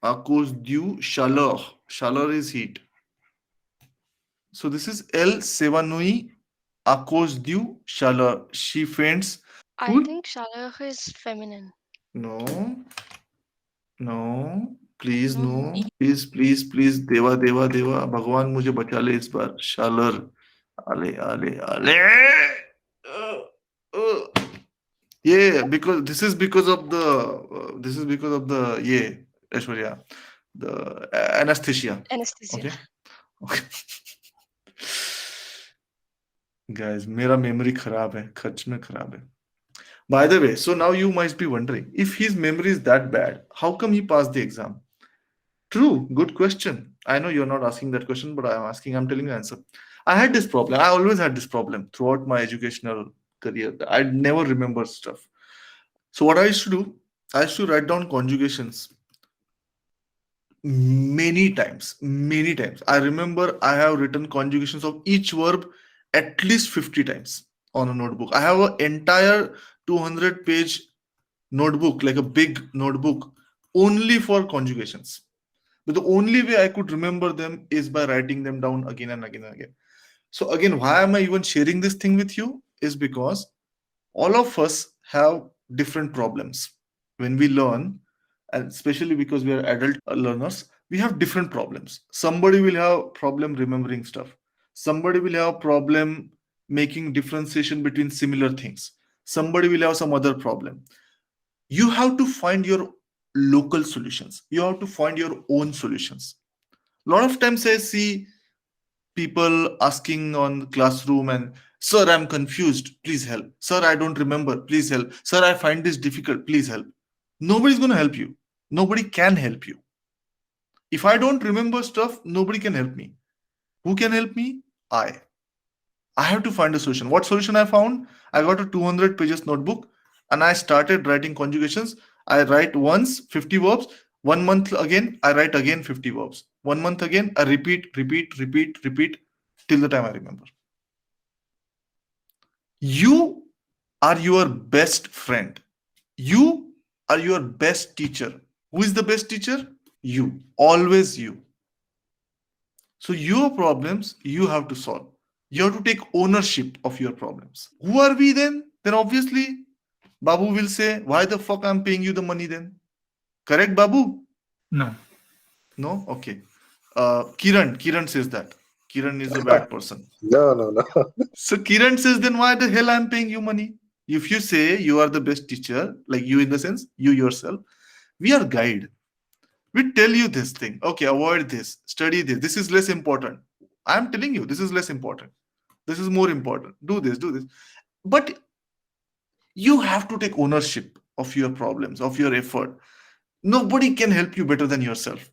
à cause du chaleur. Chaleur is heat. So this is elle s'évanouit à cause du chaleur. She faints. I Good. think chaleur is feminine. No, no, please No. no. Please, please, please. देवा देवा देवा भगवान मुझे बचा ले इस बार. Chaleur. आले आले आले. Uh, uh. Yeah, because this is because of the yeah, Aishwarya, the anesthesia. Anesthesia. Okay, okay. Guys, मेरा memory खराब है, सच में खराब है. By the way, so now you might be wondering if his memory is that bad, how come he passed the exam? True, good question. I know you're not asking that question, but I'm asking. I'm telling you the answer. I had this problem. I always had this problem throughout my educational career. I never remember stuff. So what I used to do, I used to write down conjugations many times. I remember I have written conjugations of each verb at least 50 times on a notebook. I have an entire 200-page notebook, like a big notebook, only for conjugations. But the only way I could remember them is by writing them down again and again and again. So again, why am I even sharing this thing with you? Is because all of us have different problems when we learn, and especially because we are adult learners, we have different problems. Somebody will have problem remembering stuff, somebody will have problem making differentiation between similar things, somebody will have some other problem. You have to find your local solutions, you have to find your own solutions. A lot of times I see people asking on classroom, and sir, I'm confused, please help. Sir, I don't remember, please help. Sir, I find this difficult, please help. Nobody's going to help you, nobody can help you. If I don't remember stuff, nobody can help me. Who can help me? I have to find a solution. What solution I found? I got a 200 pages notebook and I started writing conjugations. I write once 50 verbs. 1 month again, I write again 50 verbs. 1 month again, I repeat till the time I remember. You are your best friend. You are your best teacher. Who is the best teacher? You. Always you. So your problems you have to solve. You have to take ownership of your problems. Who are we then? Then obviously Babu will say, why the fuck I'm paying you the money then? Correct, Babu? No. No? Okay. Kiran says that. Kiran is a bad person. No, no, no. So Kiran says, then why the hell I'm paying you money? If you say you are the best teacher, like you in the sense, you yourself, we are guide. We tell you this thing. Okay, avoid this, study this. This is less important. I'm telling you, this is less important. This is more important. Do this, do this. But you have to take ownership of your problems, of your effort. Nobody can help you better than yourself.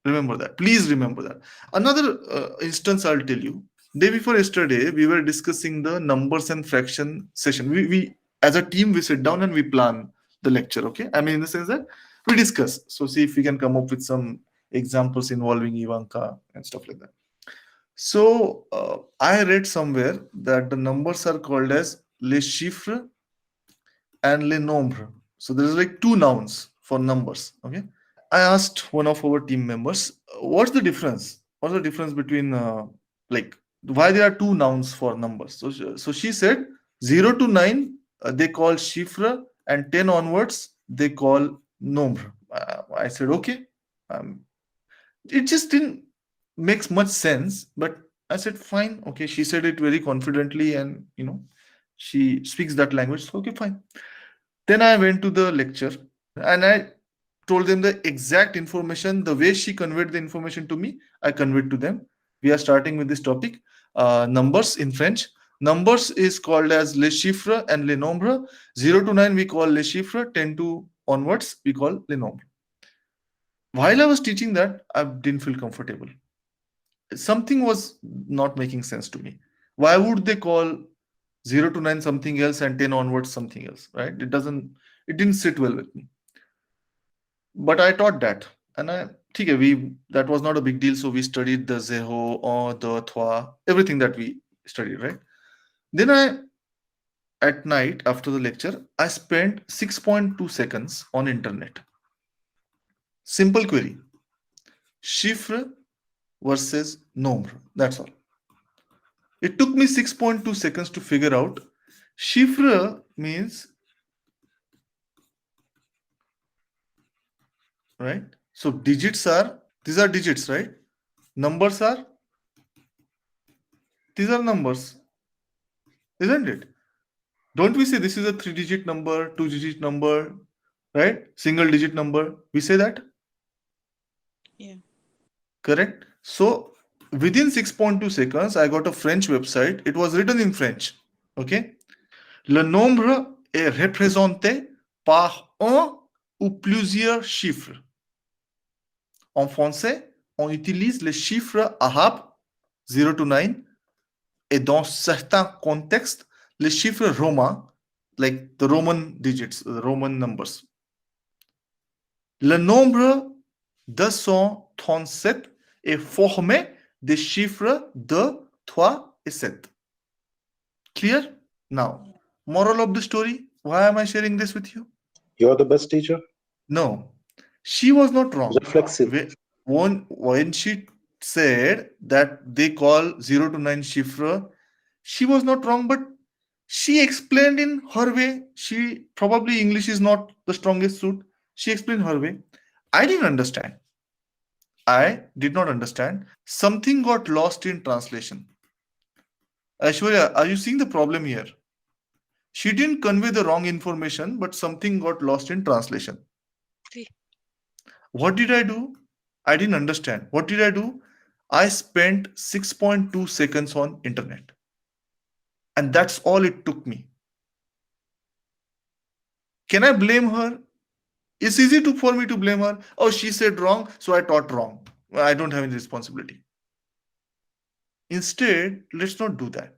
Remember that. Please remember that. Another instance I'll tell you. Day before yesterday, we were discussing the numbers and fraction session. We as a team we sit down and we plan the lecture. Okay, I mean in the sense that we discuss. So see if we can come up with some examples involving Ivanka and stuff like that. So I read somewhere that the numbers are called as les chiffres and les nombres. So there is like two nouns for numbers. Okay, I asked one of our team members, what's the difference? What's the difference between like why there are two nouns for numbers? So she said 0 to 9 they call chiffre and 10 onwards they call nombre. I said okay. Um, it just didn't makes much sense, but I said fine. Okay, she said it very confidently, and she speaks that language. So okay, fine. Then I went to the lecture and I told them the exact information. The way she conveyed the information to me, I conveyed to them. We are starting with this topic, numbers in French. Numbers is called as les chiffres and les nombres. 0 to 9 we call les chiffres. 10 to onwards we call les nombres. While I was teaching that, I didn't feel comfortable. Something was not making sense to me. Why would they call 0 to 9 something else and 10 onwards something else? Right? It didn't sit well with me. But I taught that, and okay, we that was not a big deal. So we studied the zeho or the thwa, everything that we studied, right? Then at night after the lecture, I spent 6.2 seconds on internet. Simple query. Chiffre versus nombre. That's all. It took me 6.2 seconds to figure out. Chiffre means, right? So digits are, these are digits, right? Numbers are, these are numbers, isn't it? Don't we say this is a 3-digit number, 2-digit number, right? Single digit number. We say that, Yeah. correct? So within 6.2 seconds, I got a French website. It was written in French. Okay. Le nombre est représenté par un ou plusieurs chiffres. En français, on utilise les chiffres arabes 0 to 9 et dans certains contextes, les chiffres romains, like the Roman digits, the Roman numbers. Le nombre 237 est formé des chiffres 2, 3 et 7. Clear? Now, moral of the story, why am I sharing this with you? You're the best teacher. No, she was not wrong. Reflexive. When she said that they call 0 to 9 chiffre, she was not wrong, but she explained in her way. She probably English is not the strongest suit. She explained her way. I didn't understand. I did not understand. Something got lost in translation. Aishwarya, are you seeing the problem here? She didn't convey the wrong information, but something got lost in translation. See. What did I do? I didn't understand. What did I do? I spent 6.2 seconds on internet. And that's all it took me. Can I blame her? It's easy for me to blame her. Oh, she said wrong, so I taught wrong. I don't have any responsibility. Instead, let's not do that.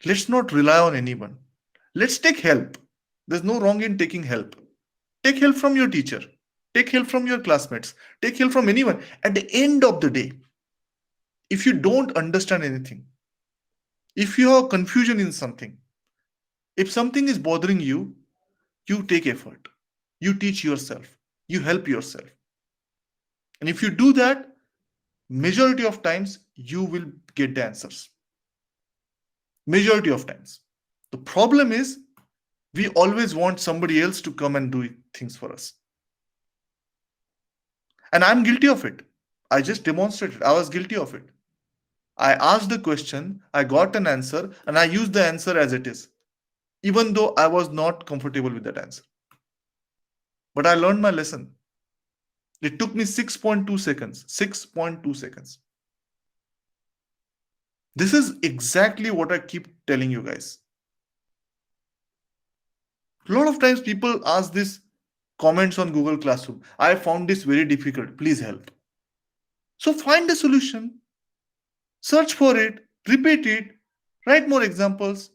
Let's not rely on anyone. Let's take help. There's no wrong in taking help. Take help from your teacher. Take help from your classmates. Take help from anyone. At the end of the day, if you don't understand anything, if you have confusion in something, if something is bothering you, you take effort. You teach yourself. You help yourself. And if you do that, majority of times you will get the answers. Majority of times. The problem is we always want somebody else to come and do things for us. And I'm guilty of it. I just demonstrated. I was guilty of it. I asked the question, I got an answer, and I used the answer as it is, even though I was not comfortable with that answer. But I learned my lesson. It took me 6.2 seconds. 6.2 seconds. This is exactly what I keep telling you guys. A lot of times people ask this comments on Google Classroom. I found this very difficult. Please help. So find a solution. Search for it. Repeat it. Write more examples.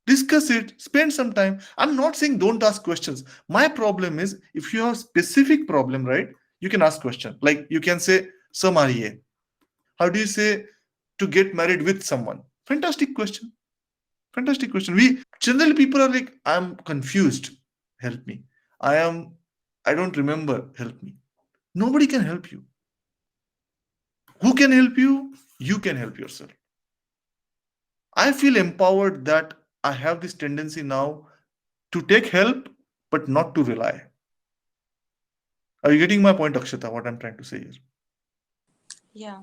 Discuss it. Spend some time. I'm not saying don't ask questions. My problem is if you have a specific problem, right? You can ask question. Like you can say, "Se mariye." How do you say to get married with someone? Fantastic question. Fantastic question. We generally people are like, I'm confused. Help me. I don't remember. Help me. Nobody can help you. Who can help you? You can help yourself. I feel empowered that I have this tendency now to take help, but not to rely. Are you getting my point, Akshata? What I'm trying to say here? Yeah.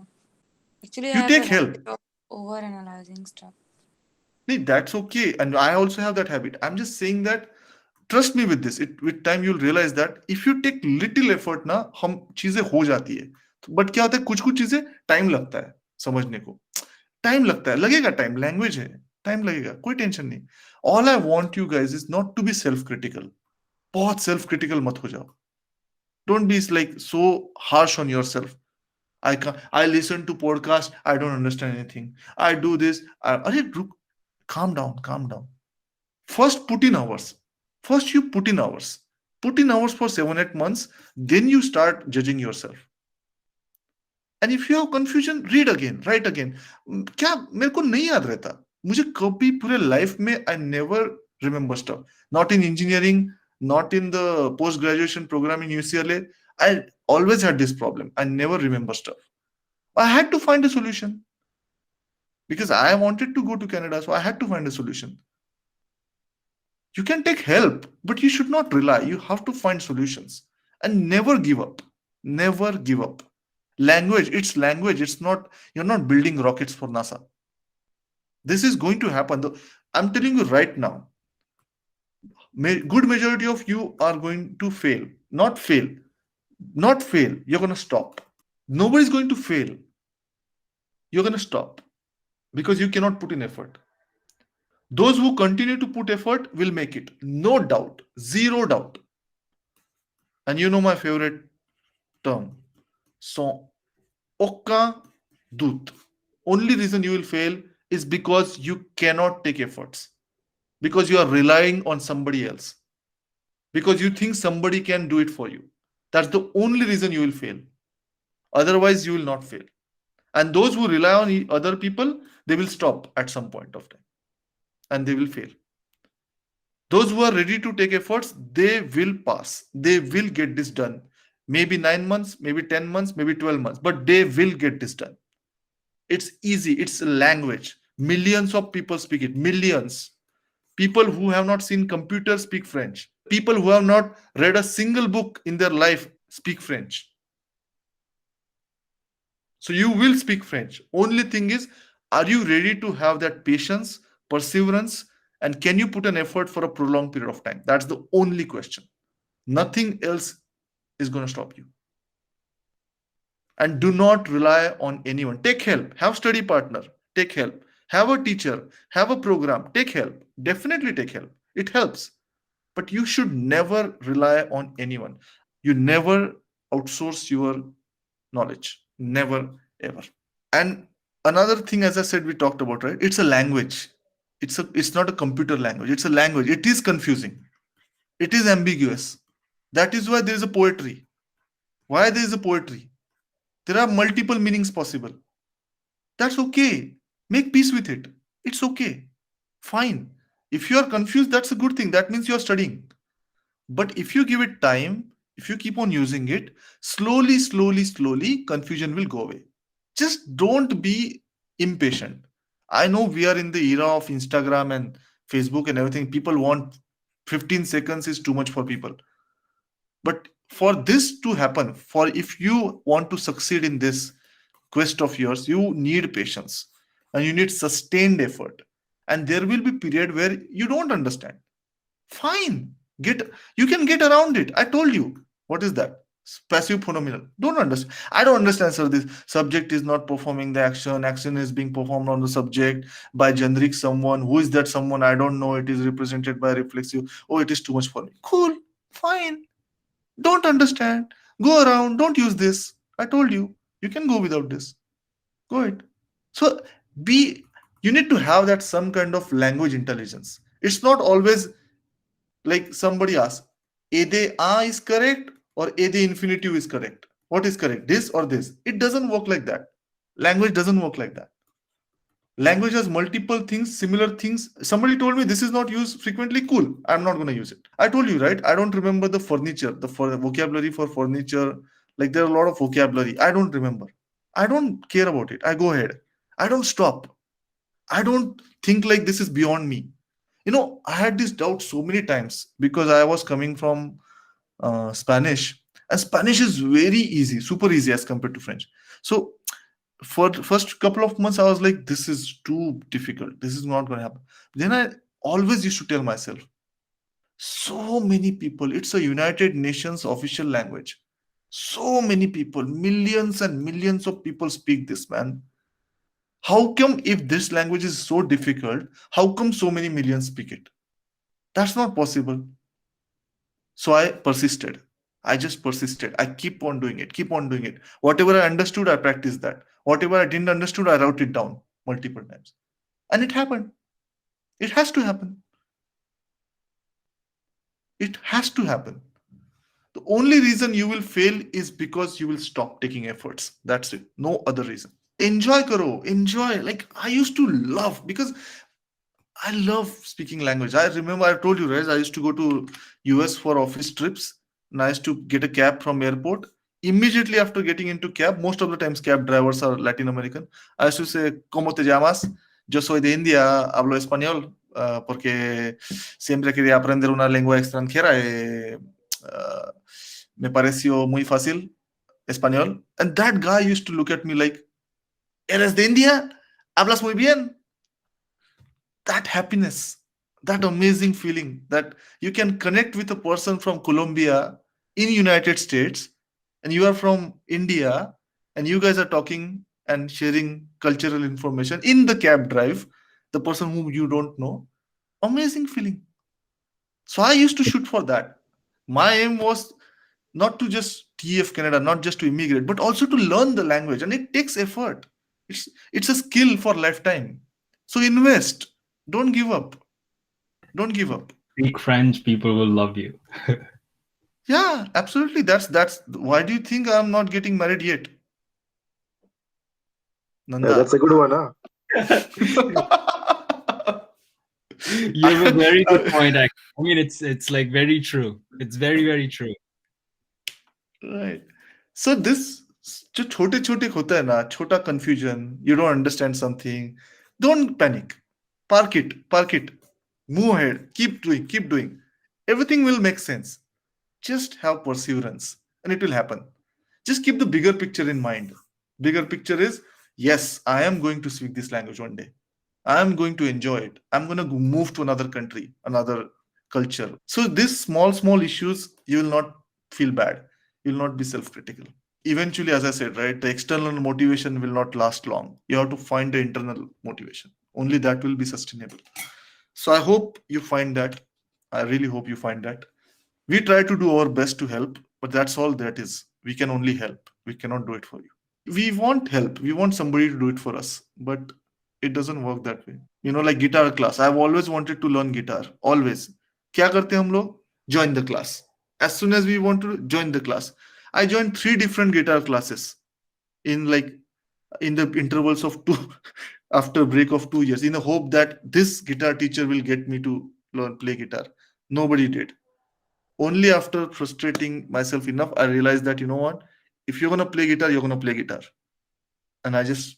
Actually, You I have take a help. habit of over-analyzing stuff. Nee, that's okay. And I also have that habit. I'm just saying that trust me with this. With time you'll realize that if you take little effort ना हम चीजें हो जाती है. But क्या होता है कुछ चीजें टाइम लगता है समझने को. टाइम लगता है लगेगा टाइम लैंग्वेज है टाइम लगेगा कोई टेंशन नहीं. All I want you guys is not to be self critical. बहुत सेल्फ क्रिटिकल मत हो जाओ. Don't be like so harsh on yourself. I listen to podcast. I don't understand anything. I do this. Calm down. Calm down. First, put in hours. First, you put in hours. Put in hours for 7-8 months. Then you start judging yourself. And if you have confusion, read again, write again. क्या मेरे को नहीं याद रहता. मुझे कभी पूरे life में I never remember stuff. Not in engineering, not in the post-graduation program in UCLA. I always had this problem. I never remember stuff. I had to find a solution because I wanted to go to Canada, so I had to find a solution. You can take help, but you should not rely. You have to find solutions and never give up. Never give up. Language, it's language. It's not, you're not building rockets for NASA. This is going to happen. I'm telling you right now, good majority of you are going to fail. Not fail. Not fail. You're going to stop. Nobody's going to fail. You're going to stop because you cannot put in effort. Those who continue to put effort will make it. No doubt. Zero doubt. And you know my favorite term. So, Okka Dut. Only reason you will fail is because you cannot take efforts. Because you are relying on somebody else. Because you think somebody can do it for you. That's the only reason you will fail. Otherwise, you will not fail. And those who rely on other people, they will stop at some point of time. And they will fail. Those who are ready to take efforts, they will pass. They will get this done. Maybe 9 months, maybe 10 months, maybe 12 months, but they will get this done. It's easy. It's a language. Millions of people speak it. Millions. People who have not seen computers speak French. People who have not read a single book in their life speak French. So you will speak French. Only thing is, are you ready to have that patience, perseverance, and can you put an effort for a prolonged period of time? That's the only question. Nothing else is going to stop you. And do not rely on anyone. Take help. Have study partner. Take help. Have a teacher. Have a program. Take help. Definitely take help. It helps. But you should never rely on anyone. You never outsource your knowledge. Never, ever. And another thing, as I said, we talked about, right? It's a language. It's not a computer language. It's a language. It is confusing. It is ambiguous. That is why there is a poetry. Why there is a poetry? There are multiple meanings possible. That's okay. Make peace with it. It's okay. Fine. If you are confused, that's a good thing. That means you are studying. But if you give it time, if you keep on using it, slowly, confusion will go away. Just don't be impatient. I know we are in the era of Instagram and Facebook and everything. People want 15 seconds is too much for people. But for this to happen, for if you want to succeed in this quest of yours, you need patience and you need sustained effort. And there will be period where you don't understand. Fine. You can get around it. I told you. What is that? Passive phenomenal. Don't understand. I don't understand, sir. This subject is not performing the action. Action is being performed on the subject by generic someone. Who is that someone? I don't know. It is represented by reflexive. Oh, it is too much for me. Cool. Fine. Don't understand. Go around. Don't use this. I told you. You can go without this. Go ahead. So you need to have that some kind of language intelligence. It's not always like somebody asks, Ede A is correct or Ede infinitive is correct. What is correct? This or this? It doesn't work like that. Language doesn't work like that. Language has multiple things, similar things. Somebody told me this is not used frequently. Cool. I'm not going to use it. I told you, right? I don't remember the furniture, the vocabulary for furniture. Like there are a lot of vocabulary. I don't remember. I don't care about it. I go ahead. I don't stop. I don't think like this is beyond me. I had this doubt so many times because I was coming from Spanish, and Spanish is very easy, super easy as compared to French. So for the first couple of months, I was like, this is too difficult. This is not going to happen. Then I always used to tell myself, so many people, it's a United Nations official language. So many people, millions and millions of people speak this, man. How come if this language is so difficult, how come so many millions speak it? That's not possible. So I persisted. I just persisted. I keep on doing it. Whatever I understood, I practiced that. Whatever I didn't understood, I wrote it down multiple times. And it happened. It has to happen. It has to happen. The only reason you will fail is because you will stop taking efforts. That's it. No other reason. Enjoy karo. Enjoy. Like I used to love because I love speaking language. I remember I told you, right? I used to go to US for office trips. nice to get a cab from airport. Immediately after getting into cab, most of the times cab drivers are Latin American. I used to say, ¿Cómo te llamas? Yo soy de India, hablo español, porque siempre quería aprender una lengua extranjera. Me pareció muy fácil español. And that guy used to look at me like, ¿eres de India? ¿Hablas muy bien? That happiness, that amazing feeling that you can connect with a person from Colombia in United States, and you are from India, and you guys are talking and sharing cultural information in the cab drive, the person whom you don't know. Amazing feeling. So I used to shoot for that. My aim was not to just TF Canada, not just to immigrate, but also to learn the language. And it takes effort. It's a skill for lifetime. So invest. Don't give up. Don't give up. Speak French, people will love you. Yeah, absolutely. That's why do you think I'm not getting married yet? Yeah, Nanda. that's a good one, huh? You have a very good point, actually. I mean, it's like very true. It's very, very true. Right. So this जो छोटे छोटे होता है ना, छोटा confusion, you don't understand something, don't panic. Park it. Move ahead. Keep doing. Everything will make sense. Just have perseverance and it will happen. Just keep the bigger picture in mind. Bigger picture is, yes, I am going to speak this language one day. I am going to enjoy it. I'm going to move to another country, another culture. So these small issues, you will not feel bad. You will not be self-critical. Eventually, as I said, right, the external motivation will not last long. You have to find the internal motivation. Only that will be sustainable. So I hope you find that. I really hope you find that. We try to do our best to help, but that's all that is. We can only help. We cannot do it for you. We want help. We want somebody to do it for us, but it doesn't work that way. Like guitar class. I've always wanted to learn guitar. Always. क्या करते हम लोग? Join the class. As soon as we want to join the class. I joined 3 different guitar classes in the intervals of 2 after a break of 2 years, in the hope that this guitar teacher will get me to learn play guitar. Nobody did. Only after frustrating myself enough, I realized that, you know what, if you're going to play guitar, you're going to play guitar. And I just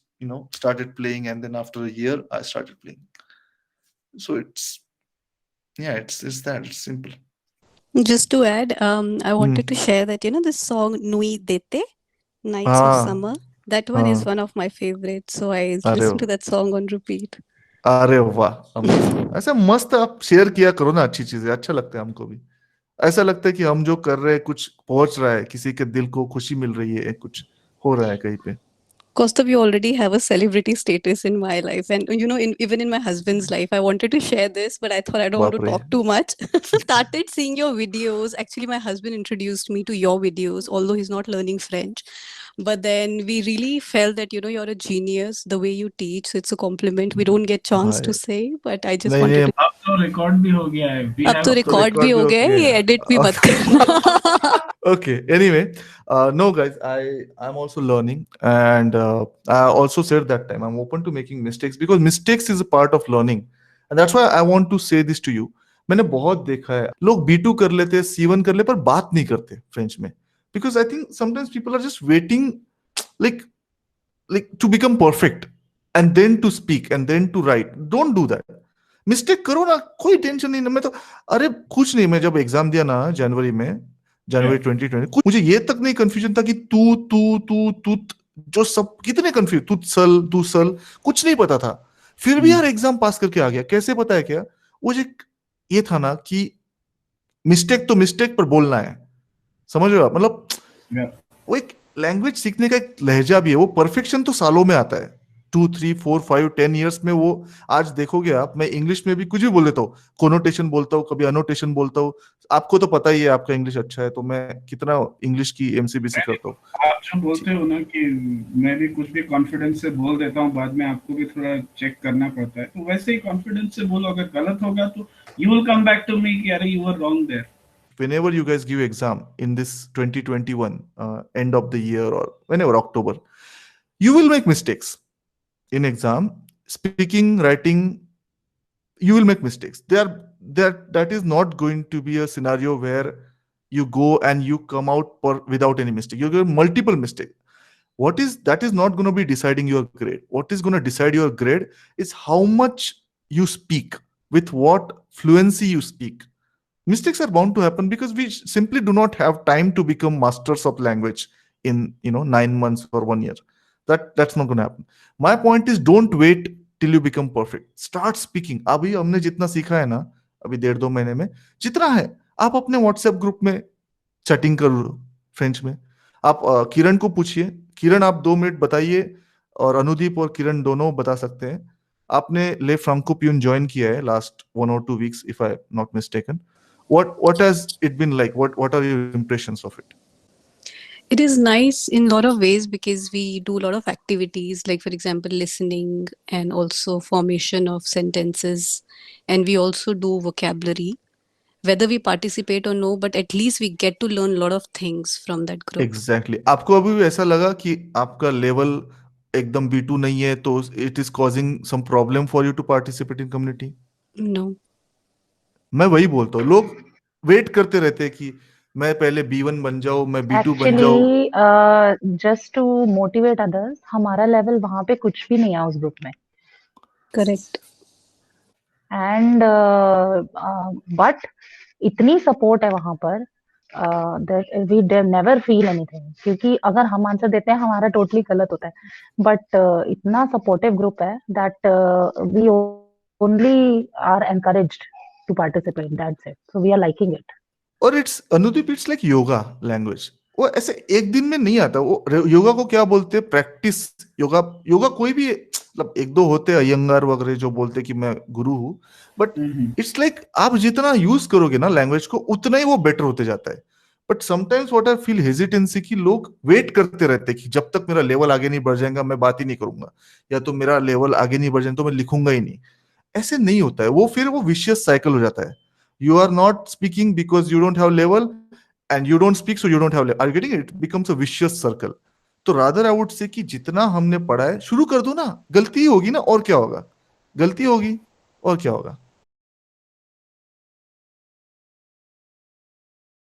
started playing, and then after a year I started playing. So it's simple. Just to add, I wanted to share that, this song Nui Dete, Nights of Summer, that one is one of my favorites. So I listen to that song on repeat. अरे वाह, ऐसा मस्त आप share किया करो ना, अच्छी चीजें, अच्छा लगता है हमको भी. ऐसा लगता है कि हम जो कर रहे हैं कुछ पहुंच रहा है, किसी के दिल को खुशी मिल रही है, कुछ हो रहा है कहीं पे. Kaustav, you already have a celebrity status in my life, and even in my husband's life. I wanted to share this, but I thought I don't want to talk too much. Started seeing your videos. Actually, my husband introduced me to your videos, although he's not learning French. But then we really felt that you're a genius the way you teach. So it's a compliment. We don't get chance to say, but I just wanted to. अब तो record भी हो गया है. अब तो record भी हो गया है. ये एडिट भी मत करना. Okay. Anyway, no, guys, I'm also learning, and I also said that time I'm open to making mistakes, because mistakes is a part of learning, and that's why I want to say this to you. मैंने बहुत देखा है, लोग B2 कर लेते, C1 कर ले, पर बात नहीं करते फ्रेंच में, because I think sometimes people are just waiting, like to become perfect, and then to speak, and then to write. Don't do that. Mistake करो ना, कोई टेंशन नहीं. मैं तो अरे कुछ नहीं, मैं जब एग्जाम दिया ना जनवरी 2020, मुझे ये तक नहीं कंफ्यूजन था कि तू जो सब कितने कंफ्यूज, तू सल कुछ नहीं पता था, फिर भी यार एग्जाम पास करके आ गया. कैसे पता है क्या? वो जो ये था ना कि मिस्टेक तो मिस्टेक पर बोलना है, समझ रहे हो आप? मतलब वो एक लैंग्वेज सीखने का एक लहजा भी है. वो परफेक्शन तो सालों में आता है, 2, 3, 4, 5, 10 ईयर्स में. वो आज देखोगे आप, मैं इंग्लिश में भी कुछ भी बोल देता हूँ, कोनोटेशन बोलता हूँ, कभी अनोटेशन बोलता हूँ. आपको तो पता ही है, आपका इंग्लिश अच्छा है, तो मैं कितना इंग्लिश की एमसीबीसी करता हूँ. आप जो बोलते हो ना कि मैं भी कुछ भी कॉन्फिडेंस से बोल देता हूँ, बाद में आपको भी थोड़ा चेक करना पड़ता है, तो वैसे ही कॉन्फिडेंस से बोलो. अगर गलत होगा तो you will come back to me कि अरे you were wrong there. Whenever you guys give exam in this 2021 end of the year, or whenever October, you will make mistakes in exam. Speaking, writing, you will make mistakes. That is not going to be a scenario where you go and you come out without any mistake. You get multiple mistake. That is not going to be deciding your grade. What is going to decide your grade is how much you speak, with what fluency you speak. Mistakes are bound to happen because we simply do not have time to become masters of language in 9 months or 1 year. That's not going to happen. My point is, don't wait till you become perfect. Start speaking. अभी हमने जितना सीखा है ना, अभी 1.5-2 महीने में जितना है, आप अपने व्हाट्सएप ग्रुप में चैटिंग कर लो फ्रेंच में. आप किरण को पूछिए, किरण आप 2 मिनट बताइए, और अनुदीप और किरण दोनों बता सकते हैं. आपने ले फ्रांकोपियन ज्वाइन किया है last 1 or 2 weeks if I not mistaken. What has it been like? What are your impressions of it? It is nice in a lot of ways because we do a lot of activities, like for example, listening and also formation of sentences. And we also do vocabulary, whether we participate or no, but at least we get to learn a lot of things from that group. Exactly. आपको अभी भी ऐसा लगा कि आपका level एकदम B2 नहीं है, तो it is causing some problem for you to participate in community? No. मैं वही बोलता हूँ, लोग वेट करते रहते हैं कि मैं पहले B1 बन जाऊं, मैं B2 बन जाऊं. Actually just to motivate others, हमारा लेवल वहां पे कुछ भी नहीं है उस ग्रुप में. Correct. एंड बट इतनी सपोर्ट है वहां पर, वी नेवर फील एनीथिंग, क्योंकि अगर हम आंसर देते हैं हमारा टोटली गलत होता है, बट इतना सपोर्टिव ग्रुप है that we only are encouraged to participate, that's it. So we are liking it. और Anudeep, it's like yoga language. वो ऐसे एक दिन में नहीं आता. वो योगा को क्या बोलते हैं? प्रैक्टिस. योगा कोई भी, मतलब 1-2 होते हैं अयंगार वगैरह जो बोलते हैं कि मैं गुरु हूँ, बट इट्स लाइक आप जितना यूज करोगे ना लैंग्वेज को, उतना ही वो बेटर होते जाता है. But sometimes what I feel hesitancy, कि लोग वेट करते रहते हैं कि जब तक मेरा लेवल आगे नहीं बढ़ जाएगा मैं बात ही नहीं करूंगा, या तो मेरा लेवल आगे नहीं बढ़ जाएगा तो मैं लिखूंगा ही नहीं. ऐसे नहीं होता है. वो फिर वो विशियस साइकिल हो जाता है. You are not speaking because you don't have level, and you don't speak so you don't have level. Are you getting it? It becomes a vicious circle. तो rather I would say कि जितना हमने पढ़ा है शुरू कर दो ना. गलती होगी ना, और क्या होगा? गलती होगी और क्या होगा?